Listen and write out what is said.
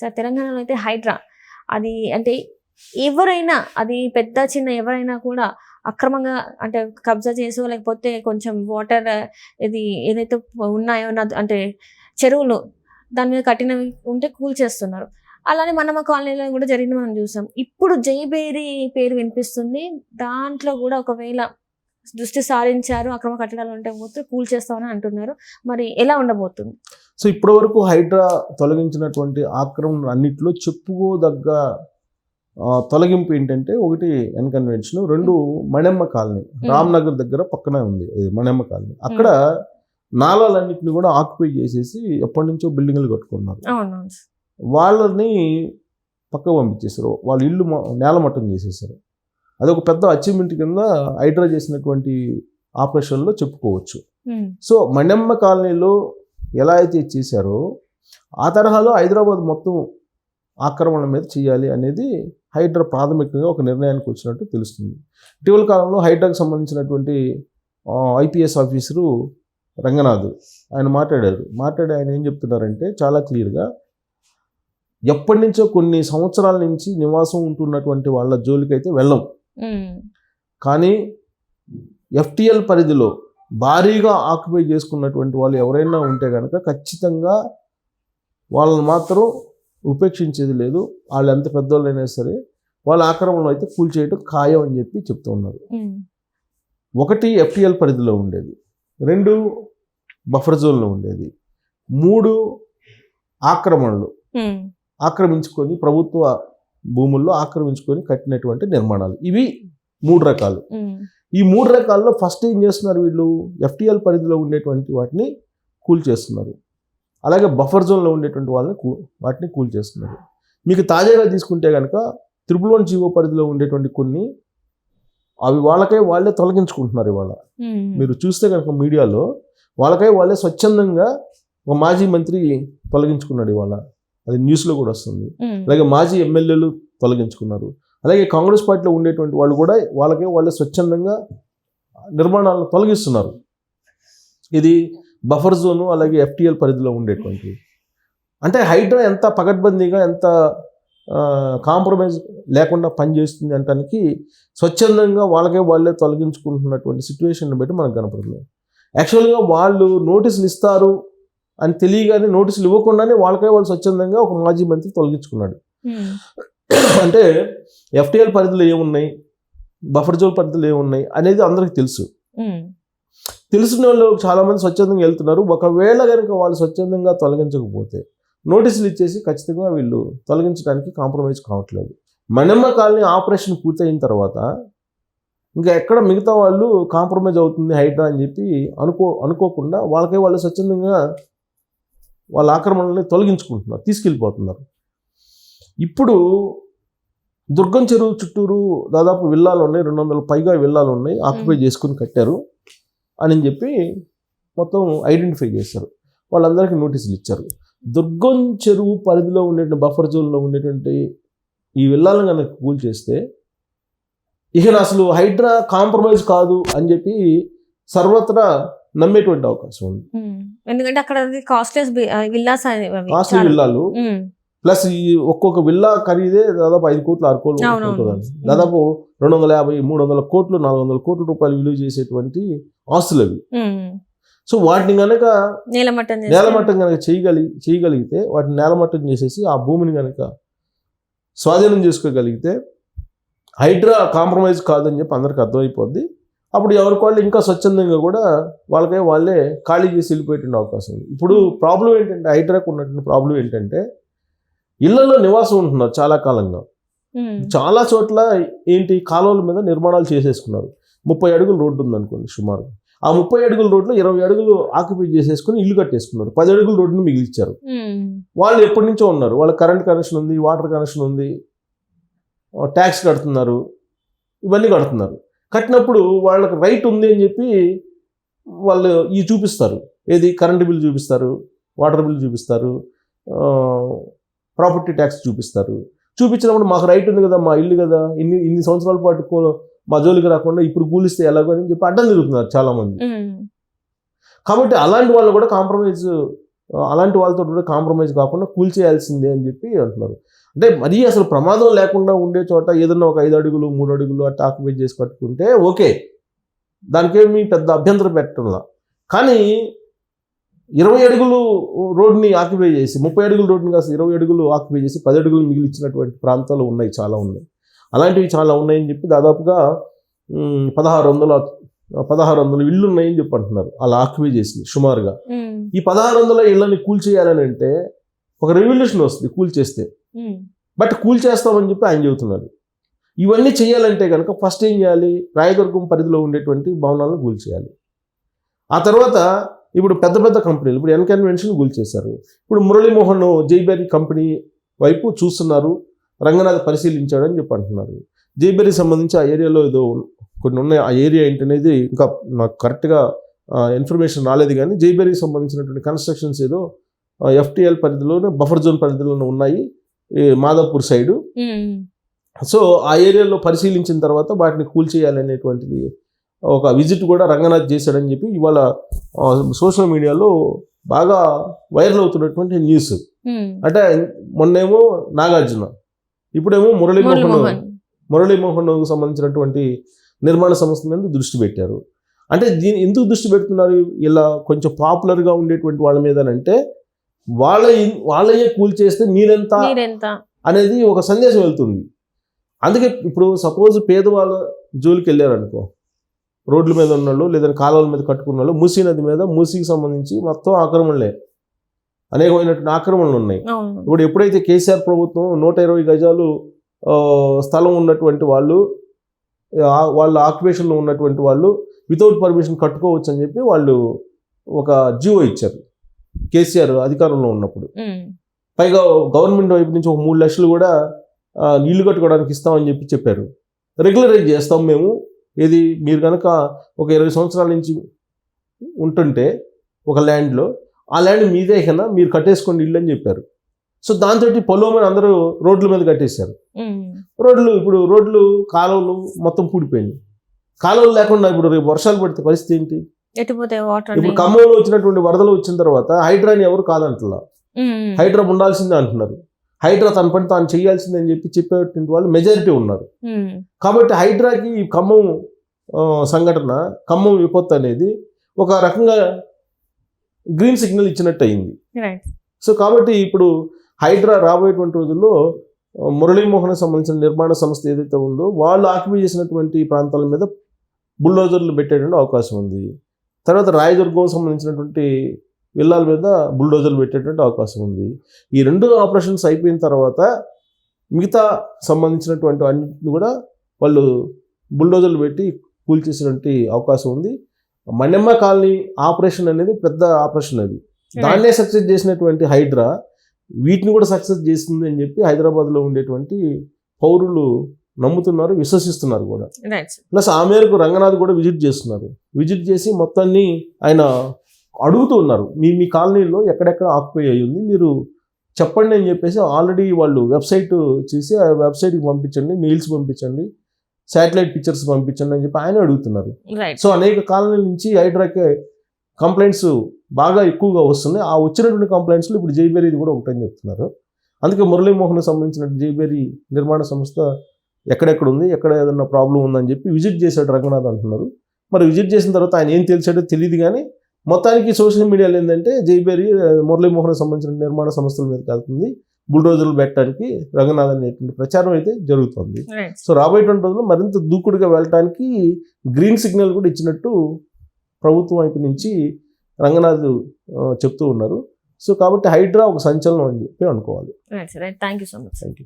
Sir తెలంగాణలో అయితే హైడ్రా అది అంటే ఎవరైనా అది పెద్ద చిన్న ఎవరైనా కూడా అక్రమంగా అంటే కబ్జా చేసో లేకపోతే కొంచెం వాటర్ ఇది ఏదైతే ఉన్నాయో అంటే చెరువులు దాని మీద కట్టినవి ఉంటే కూల్చేస్తున్నారు. అలానే మనమ కాలనీలో కూడా జరిగింది మనం చూసాం. ఇప్పుడు జైబేరి పేరు వినిపిస్తుంది. దాంట్లో కూడా ఒకవేళ దృష్టి సారించారు, అక్రమ కట్టడాలు ఉంటే పోతే కూల్చేస్తామని అంటున్నారు. మరి ఎలా ఉండబోతుంది? సో ఇప్పటి వరకు హైడ్రా తొలగించినటువంటి ఆక్రమణ అన్నిట్లో చెప్పుకోదగ్గ తొలగింపు ఏంటంటే, ఒకటి ఎన్కన్వెన్షన్, రెండు మణెమ్మ కాలనీ, రామ్నగర్ దగ్గర పక్కనే ఉంది మణెమ్మ కాలనీ. అక్కడ నాలాలన్నింటినీ కూడా ఆక్యుపై చేసేసి ఎప్పటి నుంచో బిల్డింగ్లు కట్టుకున్నారు. వాళ్ళని పక్క పంపించేశారు. వాళ్ళ ఇల్లు నేలమట్టం చేసేసారు. అదొక పెద్ద అచీవ్మెంట్ కింద హైడ్రా చేసినటువంటి ఆపరేషన్లో చెప్పుకోవచ్చు. సో మణెమ్మ కాలనీలో ఎలా అయితే చేశారో ఆ తరహాలో హైదరాబాద్ మొత్తం ఆక్రమణ మీద చేయాలి అనేది హైడ్రా ప్రాథమికంగా ఒక నిర్ణయానికి వచ్చినట్టు తెలుస్తుంది. ఇటీవల కాలంలో హైడ్రాకి సంబంధించినటువంటి ఐపీఎస్ ఆఫీసరు రంగనాథ్ ఆయన మాట్లాడి ఆయన ఏం చెప్తున్నారంటే, చాలా క్లియర్గా ఎప్పటి నుంచో కొన్ని సంవత్సరాల నుంచి నివాసం ఉంటున్నటువంటి వాళ్ళ జోలికైతే వెళ్ళం, కానీ ఎఫ్టీఎల్ పరిధిలో భారీగా ఆక్యుపై చేసుకున్నటువంటి వాళ్ళు ఎవరైనా ఉంటే కనుక ఖచ్చితంగా వాళ్ళని మాత్రం ఉపేక్షించేది లేదు. వాళ్ళు ఎంత పెద్దవాళ్ళైనా సరే వాళ్ళ ఆక్రమణలో అయితే కూల్చేయడం ఖాయం అని చెప్పి చెప్తూ ఉన్నారు. ఒకటి ఎఫ్టీఎల్ పరిధిలో ఉండేది, రెండు బఫర్ జోన్లో ఉండేది, మూడు ఆక్రమణలు ఆక్రమించుకొని ప్రభుత్వ భూముల్లో ఆక్రమించుకొని కట్టినటువంటి నిర్మాణాలు. ఇవి మూడు రకాలు. ఈ మూడు రకాల్లో ఫస్ట్ ఏం చేస్తున్నారు వీళ్ళు, ఎఫ్టీఎల్ పరిధిలో ఉండేటువంటి వాటిని కూల్చేస్తున్నారు. అలాగే బఫర్ జోన్లో ఉండేటువంటి వాటిని కూల్చేస్తున్నారు. మీకు తాజాగా తీసుకుంటే కనుక 111 జీవో పరిధిలో ఉండేటువంటి కొన్ని అవి వాళ్ళే తొలగించుకుంటున్నారు. ఇవాళ మీరు చూస్తే కనుక మీడియాలో వాళ్ళే స్వచ్ఛందంగా ఒక మాజీ మంత్రి తొలగించుకున్నాడు. ఇవాళ అది న్యూస్లో కూడా వస్తుంది. అలాగే మాజీ ఎమ్మెల్యేలు తొలగించుకున్నారు. అలాగే కాంగ్రెస్ పార్టీలో ఉండేటువంటి వాళ్ళు కూడా వాళ్ళే స్వచ్ఛందంగా నిర్మాణాలను తొలగిస్తున్నారు. ఇది బఫర్ జోను అలాగే ఎఫ్టీఎల్ పరిధిలో ఉండేటువంటి. అంటే హైడ్రా ఎంత పకడ్బందీగా ఎంత కాంప్రమైజ్ లేకుండా పనిచేస్తుంది అంటానికి స్వచ్ఛందంగా వాళ్ళే తొలగించుకుంటున్నటువంటి సిచ్యువేషన్ బట్టి మనకు కనపడుతుంది. యాక్చువల్గా వాళ్ళు నోటీసులు ఇస్తారు అని తెలియగానే నోటీసులు ఇవ్వకుండానే వాళ్ళు స్వచ్ఛందంగా ఒక మాజీ మంత్రి తొలగించుకున్నాడు. అంటే ఎఫ్టీఎల్ పరిధిలో ఏమున్నాయి, బఫర్ జోన్ పరిధిలో ఏమున్నాయి అనేది అందరికీ తెలుసు. తెలిసిన వాళ్ళు చాలామంది స్వచ్ఛందంగా వెళ్తున్నారు. ఒకవేళ కనుక వాళ్ళు స్వచ్ఛందంగా తొలగించకపోతే నోటీసులు ఇచ్చేసి ఖచ్చితంగా వీళ్ళు తొలగించడానికి కాంప్రమైజ్ కావట్లేదు. మణెమ్మ కాలనీ ఆపరేషన్ పూర్తయిన తర్వాత ఇంకా ఎక్కడ మిగతా వాళ్ళు కాంప్రమైజ్ అవుతుంది హైడ్రా అని చెప్పి అనుకోకుండా వాళ్ళు స్వచ్ఛందంగా వాళ్ళ ఆక్రమణని తొలగించుకుంటున్నారు, తీసుకెళ్ళిపోతున్నారు. ఇప్పుడు దుర్గం చెరువు చుట్టూరు దాదాపు విల్లాలు ఉన్నాయి, 200 పైగా విల్లాలు ఉన్నాయి, ఆక్యుపై చేసుకుని కట్టారు అని చెప్పి మొత్తం ఐడెంటిఫై చేశారు. వాళ్ళందరికీ నోటీసులు ఇచ్చారు. దుర్గం చెరువు పరిధిలో ఉండేటువంటి బఫర్ జోన్లో ఉండేటువంటి ఈ విల్లాలను కనుక కూల్చేస్తే ఇక అసలు హైడ్రా కాంప్రమైజ్ కాదు అని చెప్పి సర్వత్రా నమ్మేటువంటి అవకాశం ఉంది. ఎందుకంటే అక్కడ కాస్ట్లీ విల్లాలు ప్లస్ ఈ ఒక్కొక్క విల్లా ఖరీదే దాదాపు 5 కోట్లు 6 కోట్లు ఉంటుందండి. దాదాపు 250 300 కోట్లు 400 కోట్ల రూపాయలు విలువ చేసేటువంటి ఆస్తులు అవి. సో వాటిని కనుక నేలమట్టం కనుక చేయగలిగితే వాటిని నేలమట్టం చేసేసి ఆ భూమిని కనుక స్వాధీనం చేసుకోగలిగితే హైడ్రా కాంప్రమైజ్ కాదని చెప్పి అందరికి అర్థమైపోద్ది. అప్పుడు ఎవరికి వాళ్ళు ఇంకా స్వచ్ఛందంగా కూడా వాళ్ళే ఖాళీ చేసి వెళ్ళిపోయేటువంటి అవకాశం ఉంది. ఇప్పుడు ప్రాబ్లం ఏంటంటే, హైడ్రాకు ఉన్నటువంటి ప్రాబ్లం ఏంటంటే, ఇళ్లలో నివాసం ఉంటున్నారు చాలా కాలంగా. చాలా చోట్ల కాలువల మీద నిర్మాణాలు చేసేసుకున్నారు. 30 అడుగుల రోడ్డు ఉందనుకోండి సుమారు. ఆ 30 అడుగుల రోడ్లో 20 అడుగులు ఆక్యుపై చేసేసుకుని ఇల్లు కట్టేసుకున్నారు. 10 అడుగుల రోడ్డును మిగిలిచ్చారు. వాళ్ళు ఎప్పటి నుంచో ఉన్నారు. వాళ్ళ కరెంట్ కనెక్షన్ ఉంది, వాటర్ కనెక్షన్ ఉంది, ట్యాక్స్ కడుతున్నారు, ఇవన్నీ కడుతున్నారు. కట్టినప్పుడు వాళ్ళకి రైట్ ఉంది అని చెప్పి వాళ్ళు చూపిస్తారు. ఏది, కరెంటు బిల్లు చూపిస్తారు, వాటర్ బిల్లు చూపిస్తారు, ప్రాపర్టీ ట్యాక్స్ చూపిస్తారు. చూపించినప్పుడు మాకు రైట్ ఉంది కదా, మా ఇల్లు కదా, ఇన్ని సంవత్సరాల పాటు మా జోలికి రాకుండా ఇప్పుడు కూలిస్తే ఎలాగో అని చెప్పి అడ్డం తిరుగుతున్నారు చాలామంది. కాబట్టి అలాంటి వాళ్ళు కూడా కాంప్రమైజ్ అలాంటి వాళ్ళతో కూడా కాంప్రమైజ్ కాకుండా కూల్చేయాల్సిందే అని చెప్పి అంటున్నారు. అంటే మరీ అసలు ప్రమాదం లేకుండా ఉండే చోట ఏదన్నా ఒక 5 అడుగులు 3 అడుగులు అట్లా ఆక్యుపై చేసి కట్టుకుంటే ఓకే, దానికేమి పెద్ద అభ్యంతరం పెట్టడంలా. కానీ 20 అడుగులు రోడ్ని ఆక్యుపై చేసి 30 అడుగుల రోడ్ని కాస్త 20 అడుగులు ఆక్యుపై చేసి 10 అడుగులు మిగిలిచ్చినటువంటి ప్రాంతాలు ఉన్నాయి, చాలా ఉన్నాయి. అలాంటివి చాలా ఉన్నాయని చెప్పి దాదాపుగా 1600 ఇళ్ళు ఉన్నాయని చెప్పి అంటున్నారు అలా ఆక్యుపై చేసి సుమారుగా. ఈ 1600 ఇళ్ళని కూల్చేయాలని అంటే ఒక రెవల్యూషన్ వస్తుంది కూల్చేస్తే. బట్ కూల్చేస్తామని చెప్పి ఆయన చెబుతున్నారు. ఇవన్నీ చేయాలంటే కనుక ఫస్ట్ ఏం చేయాలి, రాయదుర్గం పరిధిలో ఉండేటువంటి భవనాలను కూల్చేయాలి. ఆ తర్వాత ఇప్పుడు పెద్ద పెద్ద కంపెనీలు, ఇప్పుడు ఎన్కన్వెన్షన్ కూల్చేశారు. ఇప్పుడు మురళీమోహన్ జైబెర్రీ కంపెనీ వైపు చూస్తున్నారు, రంగనాథ్ పరిశీలించాడని చెప్పి అంటున్నారు. జైబెర్రీ సంబంధించి ఆ ఏరియాలో ఏదో కొన్ని ఉన్నాయి. ఆ ఏరియా ఏంటనేది ఇంకా నాకు కరెక్ట్గా ఇన్ఫర్మేషన్ రాలేదు. కానీ జైబెర్రీకి సంబంధించినటువంటి కన్స్ట్రక్షన్స్ ఏదో FTL పరిధిలోనే బఫర్ జోన్ పరిధిలోనే ఉన్నాయి, మాదాపూర్ సైడు. సో ఆ ఏరియాలో పరిశీలించిన తర్వాత వాటిని కూల్చేయాలనేటువంటిది ఒక విజిట్ కూడా రంగనాథ్ చేశాడని చెప్పి ఇవాళ సోషల్ మీడియాలో బాగా వైరల్ అవుతున్నటువంటి న్యూస్. అంటే మొన్నేమో నాగార్జున, ఇప్పుడేమో మురళీమోహన్ సంబంధించినటువంటి నిర్మాణ సంస్థ మీద దృష్టి పెట్టారు. అంటే దీన్ని ఎందుకు దృష్టి పెడుతున్నారు ఇలా కొంచెం పాపులర్గా ఉండేటువంటి వాళ్ళ మీద అంటే, వాళ్ళయే కూల్చేస్తే మీరెంత అనేది ఒక సందేశం వెళ్తుంది. అందుకే ఇప్పుడు సపోజ్ పేదవాళ్ళ జోలికి వెళ్ళారనుకో, రోడ్ల మీద ఉన్నోళ్ళు లేదంటే కాలువల మీద కట్టుకున్న వాళ్ళు, మూసీ నది మీద మూసీకి సంబంధించి మొత్తం ఆక్రమణలే, అనేకమైనటువంటి ఆక్రమణలు ఉన్నాయి. ఇప్పుడు ఎప్పుడైతే కేసీఆర్ ప్రభుత్వం 120 గజాలు స్థలం ఉన్నటువంటి వాళ్ళు, వాళ్ళ ఆక్యుపేషన్లో ఉన్నటువంటి వాళ్ళు వితౌట్ పర్మిషన్ కట్టుకోవచ్చు అని చెప్పి వాళ్ళు ఒక జీవో ఇచ్చారు కేసీఆర్ అధికారంలో ఉన్నప్పుడు. పైగా గవర్నమెంట్ వైపు నుంచి ఒక 3 లక్షలు కూడా ఇల్లు కట్టుకోవడానికి ఇస్తామని చెప్పి చెప్పారు. రెగ్యులరైజ్ చేస్తాం మేము, ఇది మీరు కనుక ఒక 20 సంవత్సరాల నుంచి ఉంటుంటే ఒక ల్యాండ్లో, ఆ ల్యాండ్ మీదే కన్నా మీరు కట్టేసుకోండి ఇల్లు అని చెప్పారు. సో దాంతో పొలమని అందరూ రోడ్ల మీద కట్టేశారు. ఇప్పుడు రోడ్లు కాలువలు మొత్తం పూడిపోయింది. కాలువలు లేకుండా ఇప్పుడు రేపు వర్షాలు పడితే పరిస్థితి ఏంటి? ఇప్పుడు ఖమ్మంలో వచ్చినటువంటి వరదలు వచ్చిన తర్వాత హైడ్రాని ఎవరు కాదంటున్నా, హైడ్రా ఉండాల్సిందే అంటున్నారు. హైడ్రా తన పని తాను చేయాల్సిందే అని చెప్పి చెప్పేటువంటి వాళ్ళు మెజారిటీ ఉన్నారు. కాబట్టి హైడ్రాకి ఖమ్మం సంఘటన, ఖమ్మం విపత్తు అనేది ఒక రకంగా గ్రీన్ సిగ్నల్ ఇచ్చినట్టు అయింది. సో కాబట్టి ఇప్పుడు హైడ్రా రాబోయేటువంటి రోజుల్లో మురళీమోహన్ సంబంధించిన నిర్మాణ సంస్థ ఏదైతే ఉందో వాళ్ళు ఆక్యుపై చేసినటువంటి ప్రాంతాల మీద బుల్డోజర్లు పెట్టేటువంటి అవకాశం ఉంది. తర్వాత రాయదుర్గం సంబంధించినటువంటి విల్లాల మీద బుల్డోజర్లు పెట్టేటువంటి అవకాశం ఉంది. ఈ 2 ఆపరేషన్స్ అయిపోయిన తర్వాత మిగతా సంబంధించినటువంటి అన్నింటిని కూడా వాళ్ళు బుల్డోజర్లు పెట్టి కూల్చేసినటువంటి అవకాశం ఉంది. మణెమ్మ కాలనీ ఆపరేషన్ అనేది పెద్ద ఆపరేషన్, అది దాన్నే సక్సెస్ చేసినటువంటి హైడ్రా వీటిని కూడా సక్సెస్ చేస్తుంది అని చెప్పి హైదరాబాద్లో ఉండేటువంటి పౌరులు నమ్ముతున్నారు, విశ్వసిస్తున్నారు కూడా. ప్లస్ ఆ మేరకు రంగనాథ్ కూడా విజిట్ చేస్తున్నారు. విజిట్ చేసి మొత్తాన్ని ఆయన అడుగుతూ ఉన్నారు, మీ కాలనీలో ఎక్కడెక్కడ ఆక్యుపై అయ్యి ఉంది మీరు చెప్పండి అని చెప్పేసి ఆల్రెడీ వాళ్ళు వెబ్సైట్ చేసి ఆ వెబ్సైట్కి పంపించండి, మెయిల్స్ పంపించండి, శాటిలైట్ పిక్చర్స్ పంపించండి అని చెప్పి ఆయన అడుగుతున్నారు. సో అనేక కాలనీల నుంచి హైడ్రాకే కంప్లైంట్స్ బాగా ఎక్కువగా వస్తున్నాయి. ఆ వచ్చినటువంటి కంప్లైంట్స్లో ఇప్పుడు జైబెర్రీది కూడా ఒకటని చెప్తున్నారు. అందుకే మురళీమోహన్ సంబంధించిన జైబెర్రీ నిర్మాణ సంస్థ ఎక్కడెక్కడ ఉంది, ఎక్కడ ఏదన్నా ప్రాబ్లం ఉందని చెప్పి విజిట్ చేశాడు రంగనాథ్ అంటున్నారు. మరి విజిట్ చేసిన తర్వాత ఆయన ఏం తెలిసాడో తెలియదు. కానీ మొత్తానికి సోషల్ మీడియాలో ఏంటంటే జైబెర్రీ మురళీమోహన్ సంబంధించిన నిర్మాణ సంస్థల మీద వెళ్తుంది, బుల్డోజర్లు పెట్టడానికి రంగనాథ్ అనేటువంటి ప్రచారం అయితే జరుగుతుంది. సో రాబోయేటువంటి రోజుల్లో మరింత దూకుడుగా వెళ్ళటానికి గ్రీన్ సిగ్నల్ కూడా ఇచ్చినట్టు ప్రభుత్వం వైపు నుంచి రంగనాథ్ చెప్తూ ఉన్నారు. సో కాబట్టి హైడ్రా ఒక సంచలనం అని చెప్పి అనుకోవాలి. Thank you so much. Thank you.